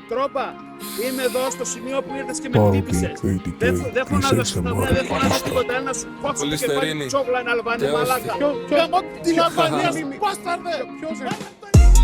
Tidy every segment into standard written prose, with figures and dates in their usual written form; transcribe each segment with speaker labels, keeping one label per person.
Speaker 1: Τρόπα, είμαι εδώ στο σημείο που ήρθες και με χτύπησες. Δεν φωνάζω στην αυλά, δεν φωνάζω τίποτα. Ένα σου κόψω το κεφάλι τσόγλα να Αλβανία, μαλάκα. Την Αλβανία, μπάσταρδε.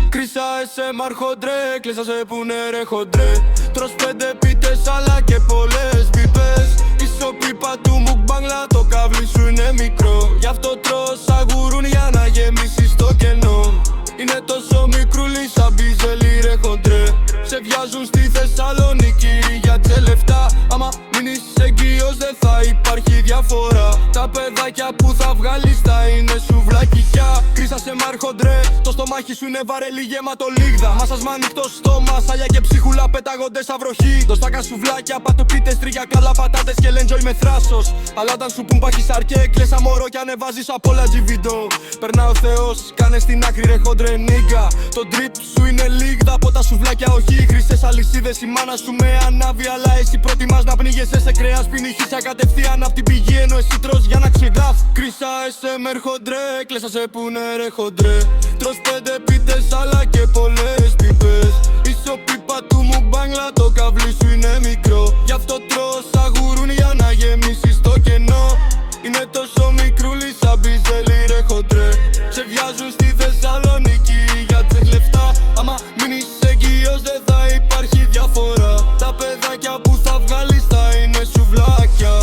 Speaker 2: Κρίσα SM αρχοντρέ, κλείσα σε που ναι ρε χοντρέ. Τρως 5 πίτες αλλά και πολλές πίπες. Ισοπίπα του μουκμπάγκλα, το καβλί σου είναι μικρό. Γι' αυτό τρως αγουρούν για να γεμίσεις το κενό. Είναι τόσο μικρούλι σαν μπιζελί ρε χοντρέ. Σε βιάζουν στη Θεσσαλονίκη για τσε λεφτά. Άμα μείνεις εγκύος δεν θα υπάρχει διαφορά. Τα παιδάκια που θα βγάλεις θα είναι σουβλακικιά. Κρίσα σε μάρχοντρε, το στομάχι σου είναι βαρέλι γεμάτο λίγδα. Μάσασμα ανοιχτό στόμα, σάλια και ψίχουλα πετάγονται σαν βροχή. Το στάκα σουβλάκια, πατοπίτες, τρίγια, καλά πατάτες και λέντζοϊ με θράσος. Αλλά όταν σου πουν πάχεις αρκέ, κλαις αμόρο κι ανεβάζεις απ' όλα τζιβιντό. Περνά ο Θεός, κάνε στην άκρη ρε χοντρε νίγκα. Το drip σου είναι λίγδα από τα σουβλάκια, όχι χρυσές αλυσίδες. Η μάνα σου με ανάβει, αλλά εσύ προτιμάς να πνίγεσαι σε κρέας. Πίνει χύσια κατευθείαν απ' την πηγή, ενώ εσύ τρως για να ξεγράφ. Κρίσα SM χοντρέ, κλαίσα σε που ναι ρε χοντρέ. Τρως 5 πίτες αλλά και πολλές πίπες. Ισοπίπα του μουκμπάγκλα, το καβλί σου είναι μικρό. Γι' αυτό τρως αγουρούν για να γεμίσεις το κενό. Είναι τόσο μικρούλι σαν μπιζελί ρε χοντρέ. Σε βιάζουν στη Θεσσαλονίκη για τσεχ λεφτά. Άμα μείνεις εγκύος δεν θα υπάρχει διαφορά. Τα παιδάκια που θα βγάλεις θα είναι σουβλάκια.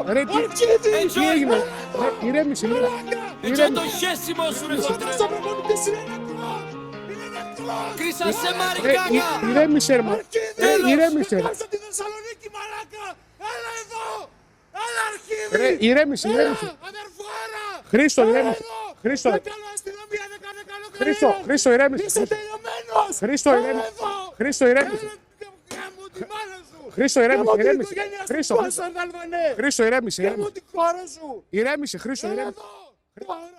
Speaker 1: Ρε τι έγινε, ηρέμησε.
Speaker 2: Έτσι το χέσιμο σου ρε χοντρέ. Κρίσα σε μαρικάκα.
Speaker 1: Ηρέμησε ρε, ηρέμησε.
Speaker 3: Πάσα τη Θεσσαλονίκη μαλάκα. Έλα εδώ. Έλα αρχίδι.
Speaker 1: Ρε ηρέμησε.
Speaker 3: Αδερφάρα.
Speaker 1: Χρήστο ηρέμησε. Χρήστο.
Speaker 3: Δεν κάνω αστυνομία, δεν κάνω καλό καριέρα.
Speaker 1: Χρήστο ηρέμησε.
Speaker 3: Είσαι τελειωμένος.
Speaker 1: Χρήστο ηρέμησε. Χρήστο ηρέμησε.
Speaker 3: Γάμω τη μάνα σου.
Speaker 1: Χρήστο ηρέμησε.
Speaker 3: Γάμω την
Speaker 1: Ηρέμησε.
Speaker 3: οικογένεια σου.
Speaker 1: Χρήστο.
Speaker 3: Πάσαρδ' Αλβανέ.
Speaker 1: Χρήστο ηρέμησε.
Speaker 3: Γάμω τη χώρα σου.
Speaker 1: Ηρέμησε. Χρήστο
Speaker 3: Έλα
Speaker 1: ηρέμησε.
Speaker 3: εδώ. Τώρα.